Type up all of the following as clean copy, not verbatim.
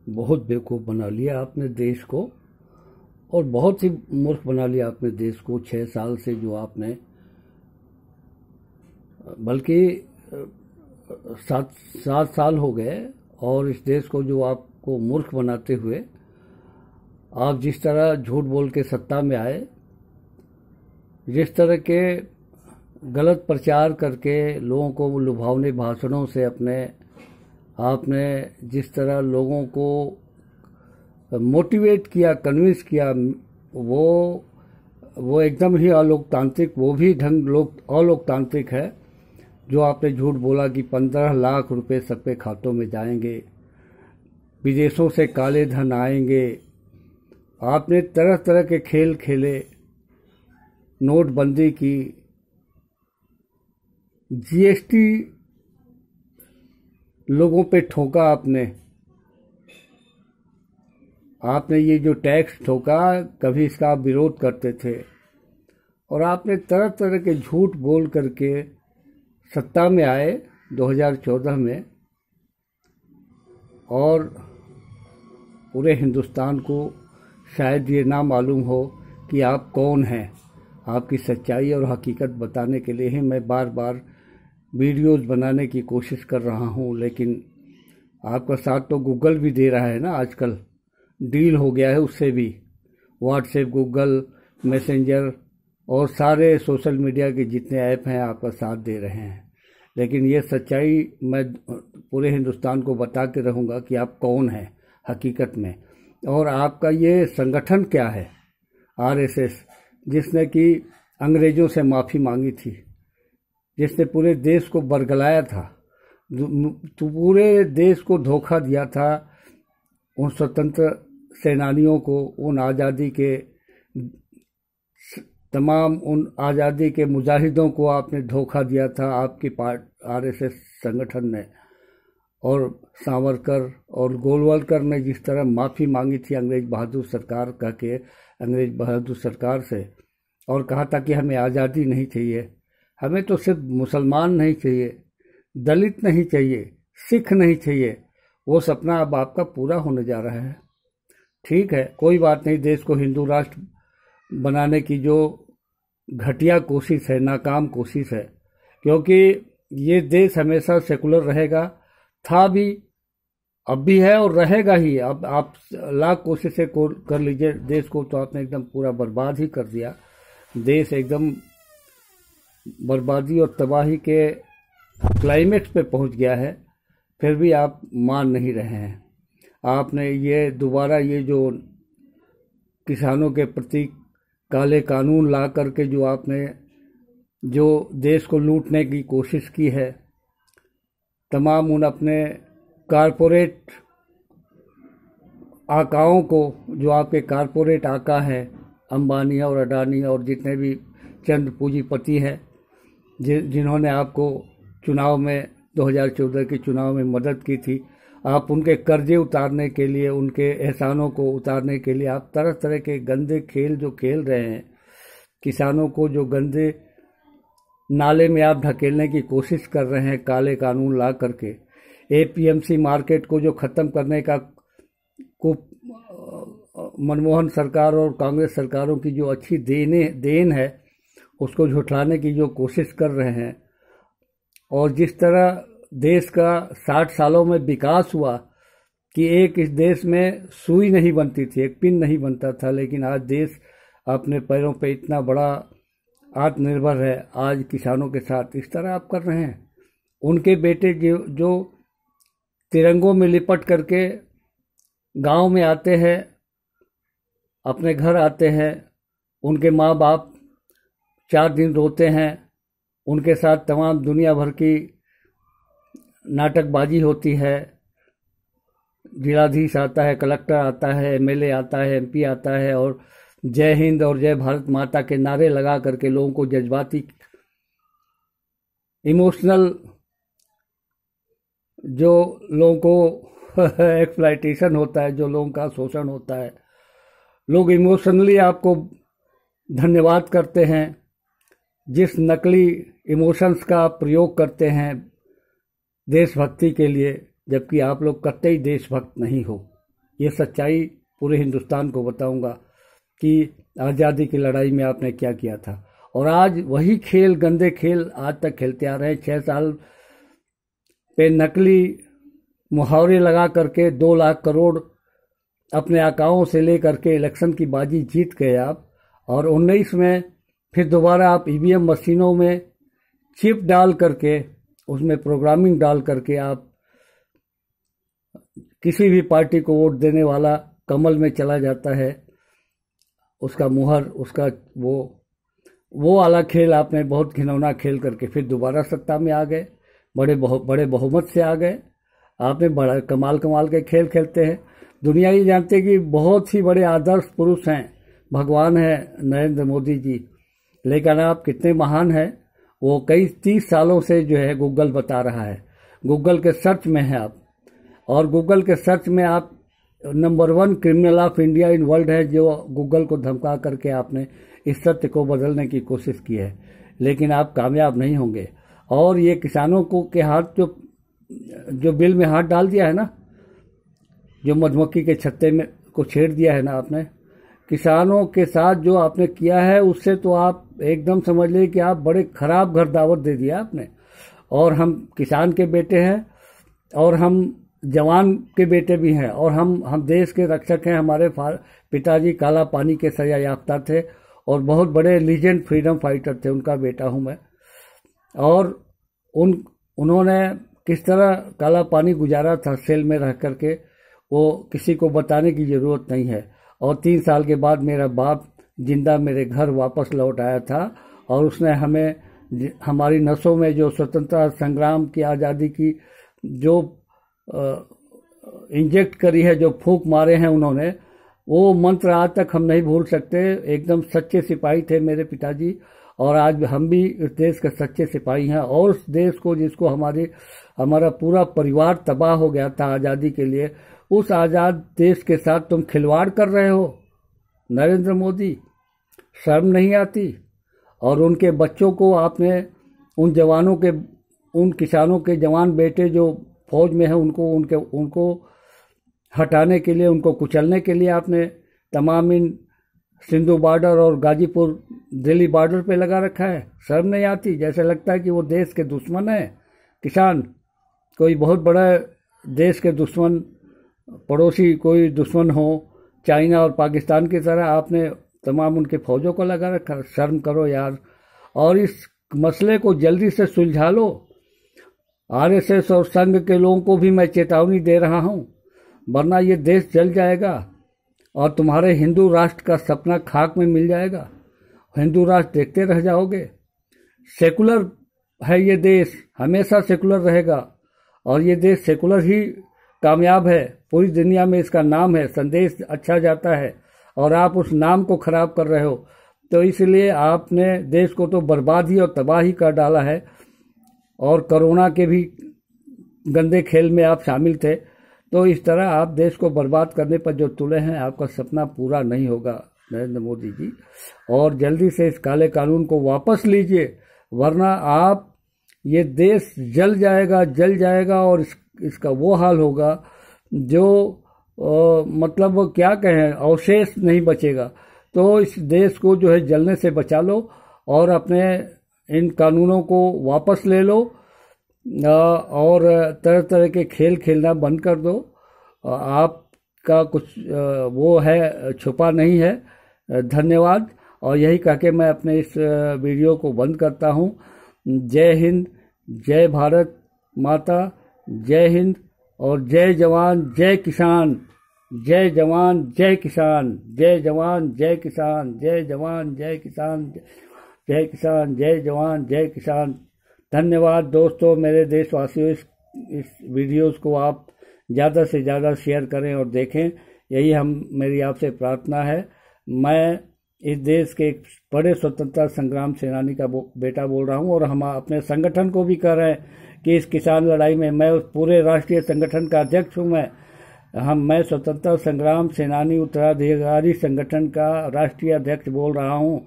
बहुत बेवकूफ़ बना लिया आपने देश को, और बहुत ही मूर्ख बना लिया आपने देश को 6 साल से, जो आपने बल्कि 7 साल हो गए। और इस देश को जो आपको मूर्ख बनाते हुए आप जिस तरह झूठ बोल के सत्ता में आए, जिस तरह के गलत प्रचार करके लोगों को लुभावने भाषणों से आपने जिस तरह लोगों को मोटिवेट किया, कन्विंस किया, वो एकदम ही अलोकतांत्रिक, वो भी ढंग अलोकतांत्रिक है। जो आपने झूठ बोला कि 15 लाख रुपए सबके खातों में जाएंगे, विदेशों से काले धन आएंगे, आपने तरह तरह के खेल खेले, नोटबंदी की, जीएसटी लोगों पे ठोका आपने ये जो टैक्स ठोका, कभी इसका आप विरोध करते थे, और आपने तरह तरह के झूठ बोल करके सत्ता में आए 2014 में, और पूरे हिंदुस्तान को शायद ये ना मालूम हो कि आप कौन हैं। आपकी सच्चाई और हकीकत बताने के लिए ही मैं बार बार वीडियोस बनाने की कोशिश कर रहा हूँ, लेकिन आपका साथ तो गूगल भी दे रहा है ना। आजकल डील हो गया है उससे भी, व्हाट्सएप, गूगल मैसेंजर और सारे सोशल मीडिया के जितने ऐप हैं आपका साथ दे रहे हैं। लेकिन ये सच्चाई मैं पूरे हिंदुस्तान को बता के रहूँगा कि आप कौन हैं हकीकत में, और आपका ये संगठन क्या है, आरएसएस, जिसने कि अंग्रेज़ों से माफ़ी मांगी थी, जिसने पूरे देश को बरगलाया था, तो पूरे देश को धोखा दिया था, उन स्वतंत्र सेनानियों को, उन आज़ादी के तमाम उन आज़ादी के मुजाहिदों को आपने धोखा दिया था, आपकी आरएसएस संगठन ने। और सावरकर और गोलवलकर ने जिस तरह माफ़ी मांगी थी अंग्रेज बहादुर सरकार अंग्रेज बहादुर सरकार से, और कहा था कि हमें आज़ादी नहीं चाहिए, हमें तो सिर्फ मुसलमान नहीं चाहिए, दलित नहीं चाहिए, सिख नहीं चाहिए। वो सपना अब आपका पूरा होने जा रहा है। ठीक है, कोई बात नहीं। देश को हिंदू राष्ट्र बनाने की जो घटिया कोशिश है, नाकाम कोशिश है, क्योंकि ये देश हमेशा सेकुलर रहेगा, था भी, अब भी है और रहेगा ही। अब आप लाख कोशिशें कर लीजिए, देश को तो आपने एकदम पूरा बर्बाद ही कर दिया। देश एकदम बर्बादी और तबाही के क्लाइमेक्स पे पहुंच गया है, फिर भी आप मान नहीं रहे हैं। आपने ये दोबारा ये जो किसानों के प्रति काले कानून ला करके जो आपने जो देश को लूटने की कोशिश की है, तमाम उन अपने कारपोरेट आकाओं को, जो आपके कारपोरेट आका हैं, अंबानी और अडानी और जितने भी चंद पूंजीपति हैं, जिन्होंने आपको चुनाव में 2014 के चुनाव में मदद की थी, आप उनके कर्जे उतारने के लिए, उनके एहसानों को उतारने के लिए आप तरह तरह के गंदे खेल जो खेल रहे हैं, किसानों को जो गंदे नाले में आप ढकेलने की कोशिश कर रहे हैं काले कानून ला करके, एपीएमसी मार्केट को जो ख़त्म करने का मनमोहन सरकार और कांग्रेस सरकारों की जो अच्छी देन है, उसको झुठलाने की जो कोशिश कर रहे हैं। और जिस तरह देश का 60 सालों में विकास हुआ कि इस देश में सुई नहीं बनती थी, एक पिन नहीं बनता था, लेकिन आज देश अपने पैरों पे इतना बड़ा आत्मनिर्भर है। आज किसानों के साथ इस तरह आप कर रहे हैं। उनके बेटे जो तिरंगों में लिपट करके गांव में आते हैं, अपने घर आते हैं, उनके माँ बाप 4 दिन रोते हैं, उनके साथ तमाम दुनिया भर की नाटकबाजी होती है। जिलाधीश आता है, कलेक्टर आता है, एमएलए आता है, एमपी आता है, और जय हिंद और जय भारत माता के नारे लगा करके लोगों को जज्बाती, इमोशनल, जो लोगों को एक्सप्लॉयटेशन होता है, जो लोगों का शोषण होता है, लोग इमोशनली आपको धन्यवाद करते हैं, जिस नकली इमोशंस का प्रयोग करते हैं देशभक्ति के लिए, जबकि आप लोग कतई देशभक्त नहीं हो। ये सच्चाई पूरे हिंदुस्तान को बताऊंगा कि आज़ादी की लड़ाई में आपने क्या किया था। और आज वही खेल, गंदे खेल आज तक खेलते आ रहे हैं। 6 साल पे नकली मुहावरे लगा करके 2 लाख करोड़ अपने आकाओं से लेकर के इलेक्शन की बाजी जीत गए आप। और 19 में फिर दोबारा आप ईवीएम मशीनों में चिप डाल करके, उसमें प्रोग्रामिंग डाल करके आप किसी भी पार्टी को वोट देने वाला कमल में चला जाता है। उसका मुहर, उसका वो वाला खेल आपने बहुत घिनौना खेल करके फिर दोबारा सत्ता में आ गए, बड़े बहुमत से आ गए। आपने बड़ा कमाल के खेल खेलते हैं। दुनिया ये जानते कि बहुत ही बड़े आदर्श पुरुष हैं, भगवान है नरेंद्र मोदी जी, लेकिन आप कितने महान हैं वो कई 30 सालों से जो है गूगल बता रहा है। गूगल के सर्च में है आप, और गूगल के सर्च में आप number 1 criminal of India in world है, जो गूगल को धमका करके आपने इस सत्य को बदलने की कोशिश की है, लेकिन आप कामयाब नहीं होंगे। और ये किसानों को के हाथ जो बिल में हाथ डाल दिया है ना, जो मधुमक्खी के छत्ते में को छेड़ दिया है ना आपने, किसानों के साथ जो आपने किया है, उससे तो आप एकदम समझ लीजिए कि आप बड़े खराब घर दावत दे दिया आपने। और हम किसान के बेटे हैं, और हम जवान के बेटे भी हैं, और हम देश के रक्षक हैं। हमारे पिताजी काला पानी के सजा याफ्ता थे और बहुत बड़े लीजेंड फ्रीडम फाइटर थे, उनका बेटा हूं मैं। और उन्होंने किस तरह काला पानी गुजारा था सेल में रह करके, वो किसी को बताने की ज़रूरत नहीं है। और 3 साल के बाद मेरा बाप जिंदा मेरे घर वापस लौट आया था, और उसने हमें हमारी नसों में जो स्वतंत्रता संग्राम की, आज़ादी की जो इंजेक्ट करी है, जो फूंक मारे हैं उन्होंने, वो मंत्र आज तक हम नहीं भूल सकते। एकदम सच्चे सिपाही थे मेरे पिताजी, और आज हम भी इस देश के सच्चे सिपाही हैं। और उस देश को जिसको हमारा पूरा परिवार तबाह हो गया था आज़ादी के लिए, उस आज़ाद देश के साथ तुम खिलवाड़ कर रहे हो नरेंद्र मोदी, शर्म नहीं आती? और उनके बच्चों को आपने, उन जवानों के, उन किसानों के जवान बेटे जो फौज में हैं, उनको हटाने के लिए, उनको कुचलने के लिए आपने तमाम इन सिंधु बॉर्डर और गाजीपुर दिल्ली बॉर्डर पे लगा रखा है। शर्म नहीं आती? जैसे लगता है कि वो देश के दुश्मन है किसान, कोई बहुत बड़ा देश के दुश्मन, पड़ोसी कोई दुश्मन हो, चाइना और पाकिस्तान की तरह आपने तमाम उनके फौजों को लगा रखा। शर्म करो यार। और इस मसले को जल्दी से सुलझा लो। आरएसएस और संघ के लोगों को भी मैं चेतावनी दे रहा हूं, वरना ये देश जल जाएगा और तुम्हारे हिंदू राष्ट्र का सपना खाक में मिल जाएगा। हिंदू राष्ट्र देखते रह जाओगे। सेकुलर है ये देश, हमेशा सेकुलर रहेगा, और ये देश सेकुलर ही कामयाब है। पूरी दुनिया में इसका नाम है, संदेश अच्छा जाता है, और आप उस नाम को खराब कर रहे हो। तो इसलिए आपने देश को तो बर्बाद ही और तबाह ही कर डाला है। और कोरोना के भी गंदे खेल में आप शामिल थे। तो इस तरह आप देश को बर्बाद करने पर जो तुले हैं, आपका सपना पूरा नहीं होगा नरेंद्र मोदी जी। और जल्दी से इस काले कानून को वापस लीजिए, वरना आप, ये देश जल जाएगा और इसका वो हाल होगा जो मतलब क्या कहें, अवशेष नहीं बचेगा। तो इस देश को जो है जलने से बचा लो, और अपने इन कानूनों को वापस ले लो, और तरह तरह के खेल खेलना बंद कर दो। आपका कुछ वो है, छुपा नहीं है। धन्यवाद। और यही कह के मैं अपने इस वीडियो को बंद करता हूँ। जय हिंद, जय भारत माता, जय हिंद, और जय जवान जय किसान। जय जवान जय किसान, जय जवान जय किसान, जय जवान जय किसान, जय किसान, जय जवान जय किसान। धन्यवाद दोस्तों, मेरे देशवासियों। इस वीडियोस को आप ज़्यादा से ज़्यादा शेयर करें और देखें, यही मेरी आपसे प्रार्थना है। मैं इस देश के एक बड़े स्वतंत्रता संग्राम सेनानी का बेटा बोल रहा हूं, और हम अपने संगठन को भी कह रहे हैं कि इस किसान लड़ाई में, मैं उस पूरे राष्ट्रीय संगठन का अध्यक्ष हूं। मैं स्वतंत्रता संग्राम सेनानी उत्तराधिकारी संगठन का राष्ट्रीय अध्यक्ष बोल रहा हूं,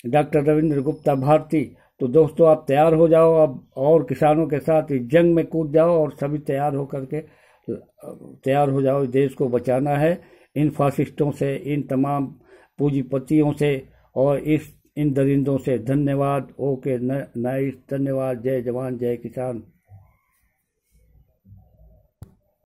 डॉक्टर रविंद्र गुप्ता भारती। तो दोस्तों, आप तैयार हो जाओ अब, और किसानों के साथ इस जंग में कूद जाओ, और सभी तैयार होकर के तैयार हो जाओ, देश को बचाना है इन फासिस्टों से, इन तमाम पूंजीपतियों से और इन दरिंदों से। धन्यवाद। ओके, नाइस, धन्यवाद। जय जवान जय किसान।